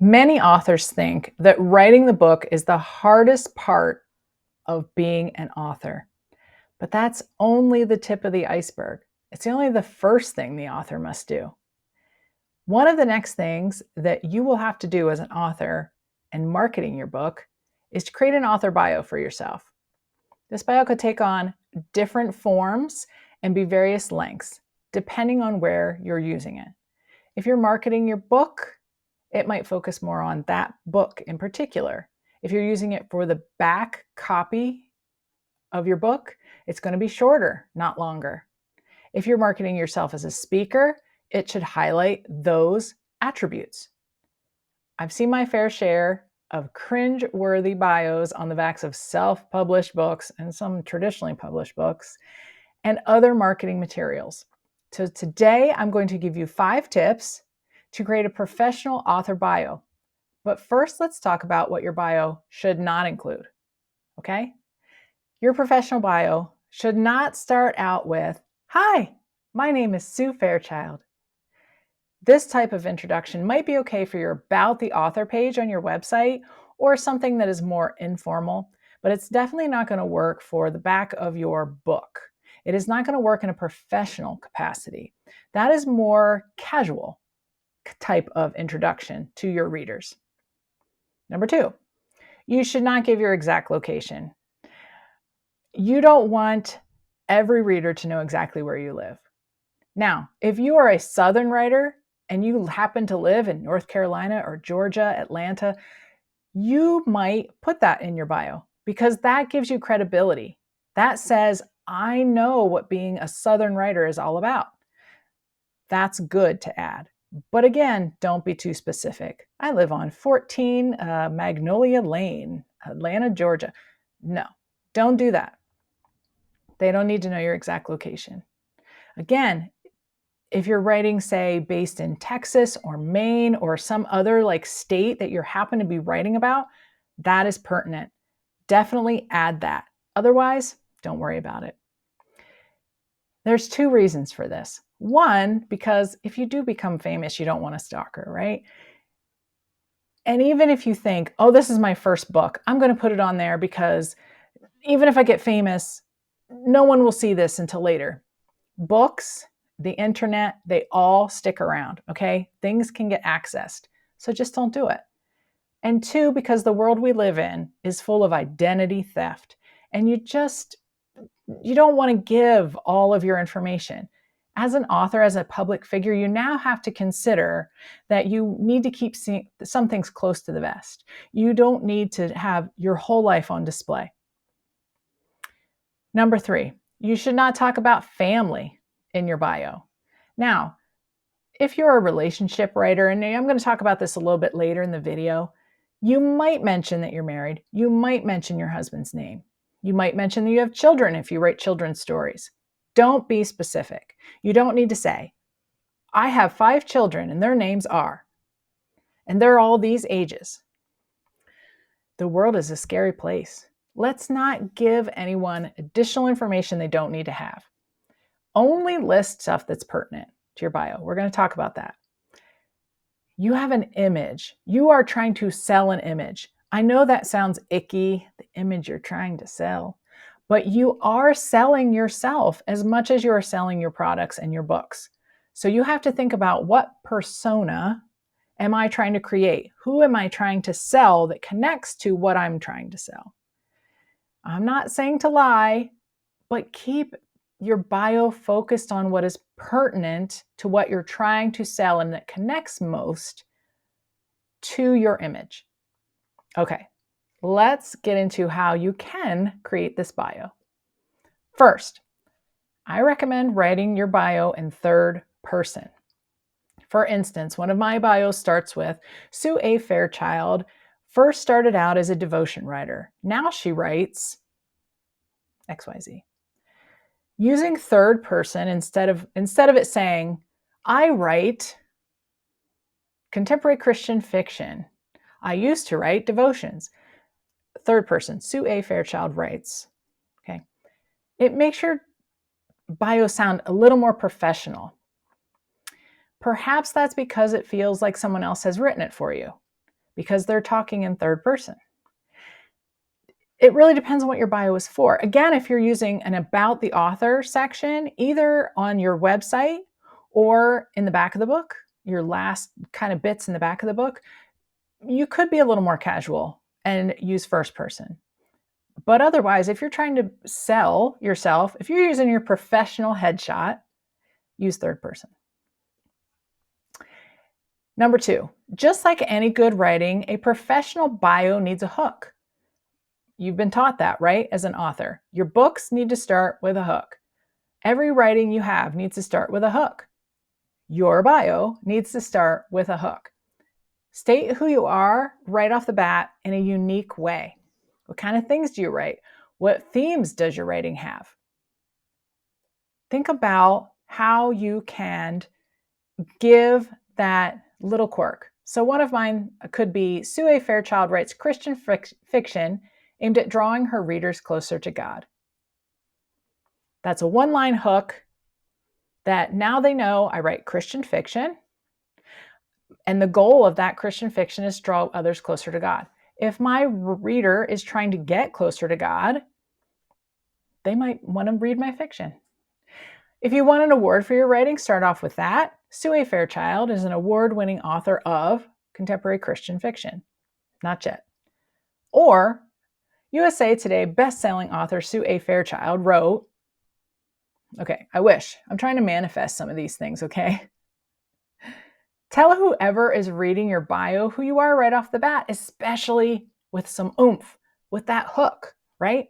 Many authors think that writing the book is the hardest part of being an author, but that's only the tip of the iceberg. It's only the first thing the author must do. One of the next things that you will have to do as an author and marketing your book is to create an author bio for yourself. This bio could take on different forms and be various lengths, depending on where you're using it. If you're marketing your book, it might focus more on that book in particular. If you're using it for the back copy of your book, it's going to be shorter, not longer. If you're marketing yourself as a speaker, it should highlight those attributes. I've seen my fair share of cringe-worthy bios on the backs of self-published books and some traditionally published books and other marketing materials. So today I'm going to give you 5 tips to create a professional author bio. But first, let's talk about what your bio should not include, okay? Your professional bio should not start out with, "Hi, my name is Sue Fairchild." This type of introduction might be okay for your About the Author page on your website or something that is more informal, but it's definitely not going to work for the back of your book. It is not going to work in a professional capacity. That is more casual type of introduction to your readers. Number 2, you should not give your exact location. You don't want every reader to know exactly where you live. Now, if you are a Southern writer and you happen to live in North Carolina or Georgia, Atlanta, you might put that in your bio because that gives you credibility. That says, I know what being a Southern writer is all about. That's good to add. But again, don't be too specific. I live on 14 Magnolia Lane, Atlanta, Georgia. No, don't do that. They don't need to know your exact location. Again, if you're writing, say, based in Texas or Maine or some other like state that you happen to be writing about, that is pertinent. Definitely add that. Otherwise, don't worry about it. There's 2 reasons for this. One, because if you do become famous, you don't want a stalker, right? And even if you think, oh, this is my first book, I'm going to put it on there because even if I get famous, no one will see this until later. Books, the internet, they all stick around, okay? Things can get accessed, so just don't do it. And 2, because the world we live in is full of identity theft, and you don't want to give all of your information. As an author, as a public figure, you now have to consider that you need to keep some things close to the vest. You don't need to have your whole life on display. Number 3, you should not talk about family in your bio. Now, if you're a relationship writer, and I'm going to talk about this a little bit later in the video, you might mention that you're married. You might mention your husband's name. You might mention that you have children if you write children's stories. Don't be specific. You don't need to say, I have 5 children and their names are, and they're all these ages. The world is a scary place. Let's not give anyone additional information they don't need to have. Only list stuff that's pertinent to your bio. We're going to talk about that. You have an image. You are trying to sell an image. I know that sounds icky, the image you're trying to sell, but you are selling yourself as much as you are selling your products and your books. So you have to think about, what persona am I trying to create? Who am I trying to sell that connects to what I'm trying to sell? I'm not saying to lie, but keep your bio focused on what is pertinent to what you're trying to sell and that connects most to your image. Okay, let's get into how you can create this bio. First, I recommend writing your bio in third person. For instance, one of my bios starts with, Sue A. Fairchild first started out as a devotion writer. Now she writes XYZ. Using third person instead of it saying, I write contemporary Christian fiction. I used to write devotions. Third person, Sue A. Fairchild writes. Okay. It makes your bio sound a little more professional. Perhaps that's because it feels like someone else has written it for you. because they're talking in third person. It really depends on what your bio is for. Again, if you're using an about the author section, either on your website or in the back of the book, your last kind of bits in the back of the book, you could be a little more casual and use first person. But otherwise, if you're trying to sell yourself, if you're using your professional headshot, use third person. Number 2, just like any good writing, a professional bio needs a hook. You've been taught that, right? As an author, your books need to start with a hook. Every writing you have needs to start with a hook. Your bio needs to start with a hook. State who you are right off the bat in a unique way. What kind of things do you write? What themes does your writing have? Think about how you can give that little quirk. So one of mine could be Sue Fairchild writes Christian fiction aimed at drawing her readers closer to God. That's a one-line hook that now they know I write Christian fiction, and the goal of that Christian fiction is to draw others closer to God. If my reader is trying to get closer to God, they might want to read my fiction. If you want an award for your writing, start off with that. Sue Fairchild is an award-winning author of contemporary Christian fiction. Not yet. Or USA Today best-selling author Sue Fairchild wrote, okay, I wish. I'm trying to manifest some of these things, okay? Tell whoever is reading your bio who you are right off the bat, especially with some oomph, with that hook, right?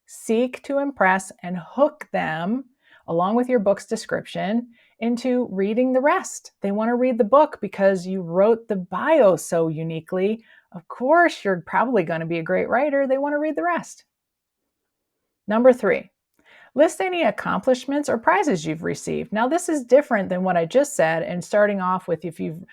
Seek to impress and hook them, along with your book's description, into reading the rest. They want to read the book because you wrote the bio so uniquely. Of course, you're probably going to be a great writer. They want to read the rest. Number 3, list any accomplishments or prizes you've received. Now, this is different than what I just said, and starting off with if you've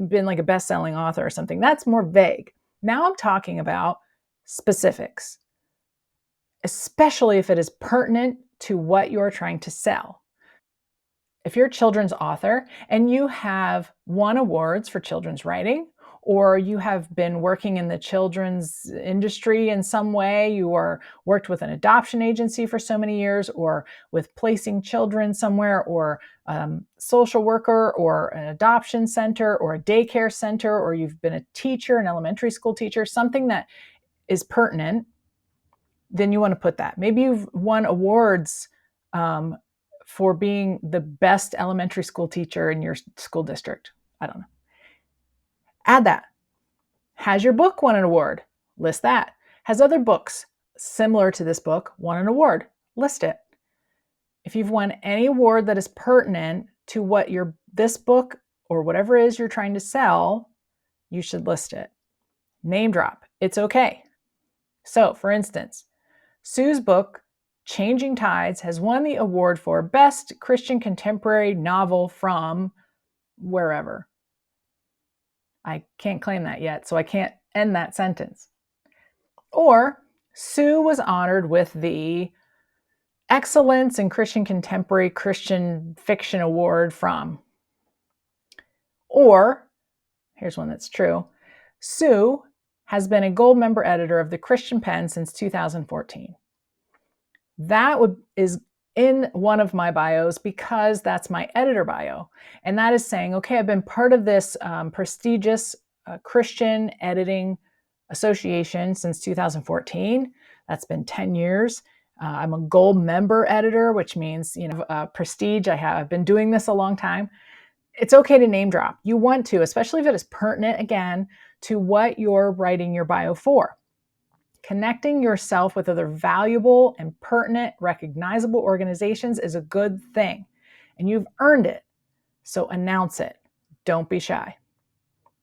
been like a best-selling author or something, that's more vague. Now I'm talking about specifics, especially if it is pertinent to what you're trying to sell. If you're a children's author and you have won awards for children's writing, or you have been working in the children's industry in some way, you are worked with an adoption agency for so many years, or with placing children somewhere, or social worker, or an adoption center, or a daycare center, or you've been a teacher, an elementary school teacher, something that is pertinent, then you want to put that. Maybe you've won awards for being the best elementary school teacher in your school district. I don't know. Add that. Has your book won an award? List that. Has other books similar to this book won an award? List it. If you've won any award that is pertinent to what this book or whatever it is you're trying to sell, you should list it. Name drop. It's okay. So, for instance, Sue's book, Changing Tides, has won the award for Best Christian Contemporary Novel from wherever. I can't claim that yet, so I can't end that sentence. Or Sue was honored with the Excellence in Christian Contemporary Christian Fiction Award from. Or, here's one that's true, Sue has been a gold member editor of the Christian Pen since 2014. That is in one of my bios because that's my editor bio. And that is saying, okay, I've been part of this prestigious Christian editing association since 2014. That's been 10 years. I'm a gold member editor, which means, prestige. I've been doing this a long time. It's okay to name drop. You want to, especially if it is pertinent, again, to what you're writing your bio for. Connecting yourself with other valuable and pertinent, recognizable organizations is a good thing, and you've earned it. So announce it. Don't be shy.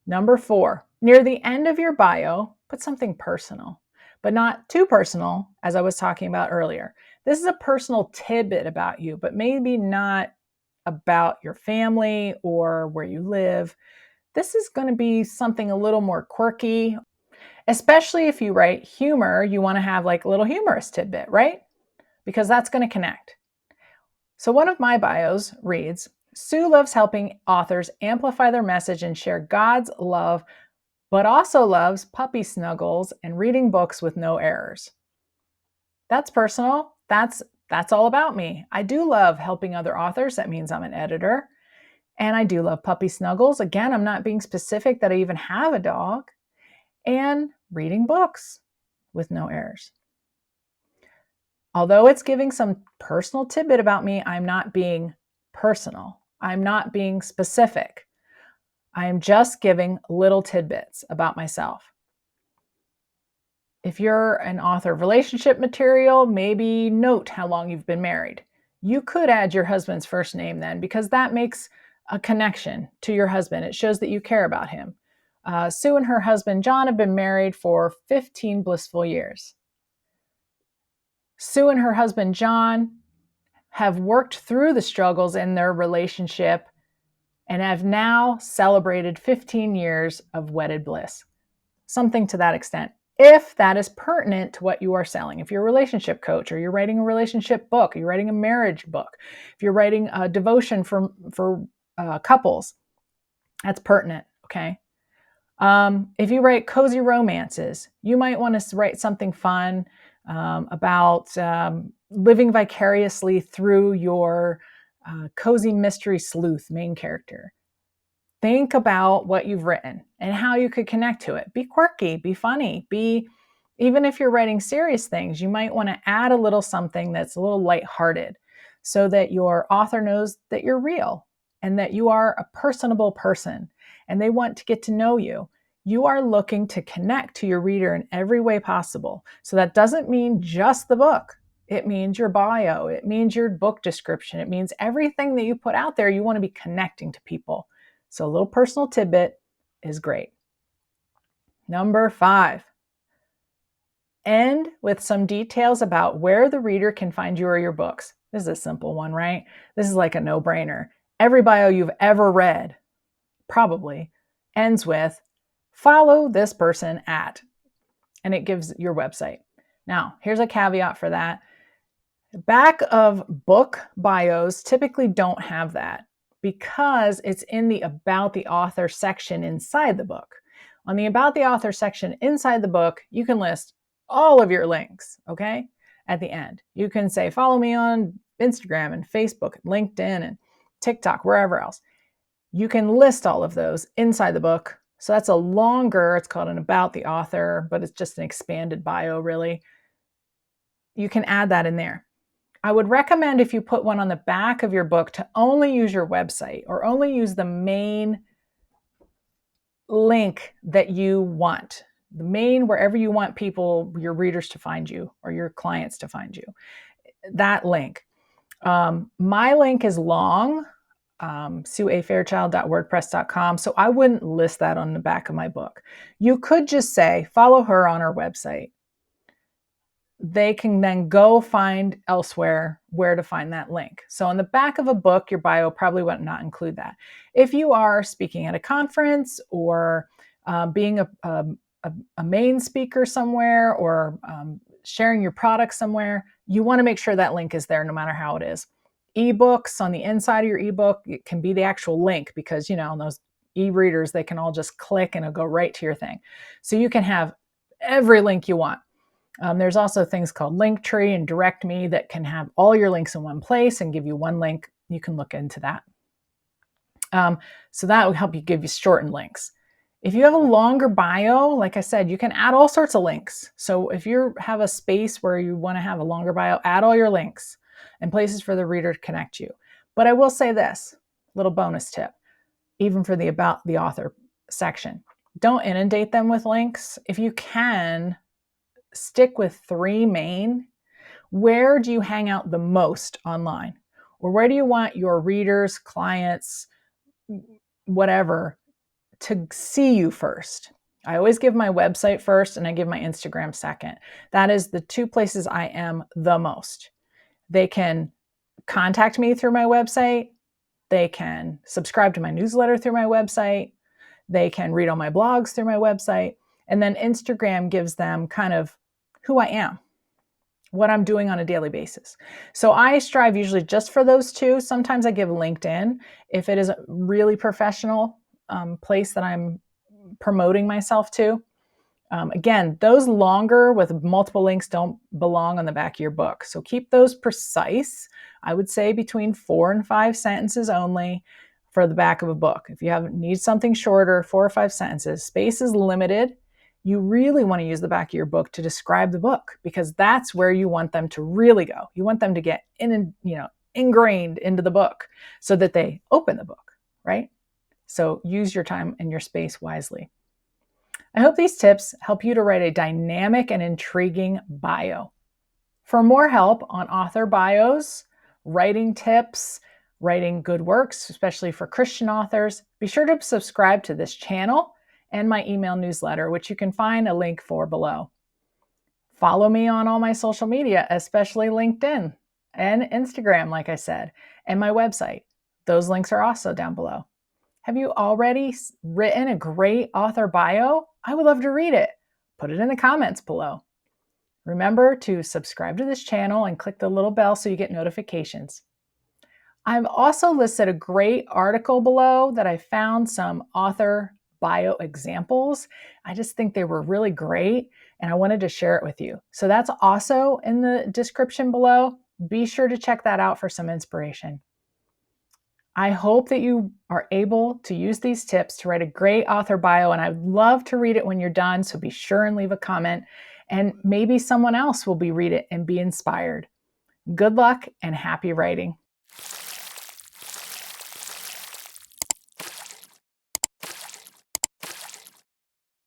Number 4, near the end of your bio, put something personal, but not too personal, as I was talking about earlier. This is a personal tidbit about you, but maybe not about your family or where you live. This is going to be something a little more quirky. Especially if you write humor, you want to have like a little humorous tidbit, right? Because that's going to connect. So one of my bios reads, Sue loves helping authors amplify their message and share God's love but also loves puppy snuggles and reading books with no errors. That's personal. That's all about me. I do love helping other authors. That means I'm an editor. And I do love puppy snuggles. Again, I'm not being specific that I even have a dog. And reading books with no errors. Although it's giving some personal tidbit about me, I'm not being personal. I'm not being specific. I am just giving little tidbits about myself. If you're an author of relationship material, maybe note how long you've been married. You could add your husband's first name then, because that makes a connection to your husband. It shows that you care about him. Sue and her husband, John, have been married for 15 blissful years. Sue and her husband, John, have worked through the struggles in their relationship and have now celebrated 15 years of wedded bliss. Something to that extent. If that is pertinent to what you are selling, if you're a relationship coach or you're writing a relationship book, or you're writing a marriage book, if you're writing a devotion for couples, that's pertinent, okay? If you write cozy romances, you might want to write something fun about living vicariously through your cozy mystery sleuth main character. Think about what you've written and how you could connect to it. Be quirky, be funny, even if you're writing serious things, you might want to add a little something that's a little lighthearted so that your author knows that you're real and that you are a personable person and they want to get to know you. You are looking to connect to your reader in every way possible. So that doesn't mean just the book. It means your bio. It means your book description. It means everything that you put out there, you want to be connecting to people. So a little personal tidbit is great. Number 5, end with some details about where the reader can find you or your books. This is a simple one, right? This is like a no-brainer. Every bio you've ever read probably ends with follow this person at, and it gives your website. Now, here's a caveat for that. Back of book bios typically don't have that because it's in the About the Author section inside the book. On the About the Author section inside the book, you can list all of your links, okay? At the end. You can say, follow me on Instagram and Facebook, and LinkedIn and TikTok, wherever else. You can list all of those inside the book. So that's a longer, it's called an About the Author, but it's just an expanded bio, really. You can add that in there. I would recommend if you put one on the back of your book to only use your website or only use the main link that you want, the main wherever you want people, your readers to find you or your clients to find you, that link. My link is long, sueafairchild.wordpress.com, so I wouldn't list that on the back of my book. You could just say, follow her on her website. They can then go find elsewhere where to find that link. So on the back of a book, your bio probably would not include that. If you are speaking at a conference or being a main speaker somewhere or sharing your product somewhere, you want to make sure that link is there no matter how it is. Ebooks, on the inside of your ebook, it can be the actual link because, on those e-readers, they can all just click and it'll go right to your thing. So you can have every link you want. There's also things called Linktree and Direct Me that can have all your links in one place and give you one link. You can look into that. So that will help you give you shortened links. If you have a longer bio, like I said, you can add all sorts of links. So if you have a space where you want to have a longer bio, add all your links and places for the reader to connect you. But I will say this, little bonus tip, even for the About the Author section. Don't inundate them with links. If you can, stick with 3 main. Where do you hang out the most online? Or where do you want your readers, clients, whatever, to see you first? I always give my website first and I give my Instagram second. That is the 2 places I am the most. They can contact me through my website. They can subscribe to my newsletter through my website. They can read all my blogs through my website. And then Instagram gives them kind of who I am, what I'm doing on a daily basis. So I strive usually just for those 2. Sometimes I give LinkedIn if it is a really professional place that I'm promoting myself to. Again, those longer with multiple links don't belong on the back of your book. So keep those precise. I would say between 4 and 5 sentences only for the back of a book. If you need something shorter, 4 or 5 sentences, space is limited. You really want to use the back of your book to describe the book because that's where you want them to really go. You want them to get ingrained into the book so that they open the book, right? So use your time and your space wisely. I hope these tips help you to write a dynamic and intriguing bio. For more help on author bios, writing tips, writing good works, especially for Christian authors, be sure to subscribe to this channel and my email newsletter, which you can find a link for below. Follow me on all my social media, especially LinkedIn and Instagram, like I said, and my website. Those links are also down below. Have you already written a great author bio? I would love to read it. Put it in the comments below. Remember to subscribe to this channel and click the little bell so you get notifications. I've also listed a great article below that I found some author bio examples. I just think they were really great and I wanted to share it with you. So that's also in the description below. Be sure to check that out for some inspiration. I hope that you are able to use these tips to write a great author bio, and I'd love to read it when you're done, so be sure and leave a comment, and maybe someone else will read it and be inspired. Good luck and happy writing.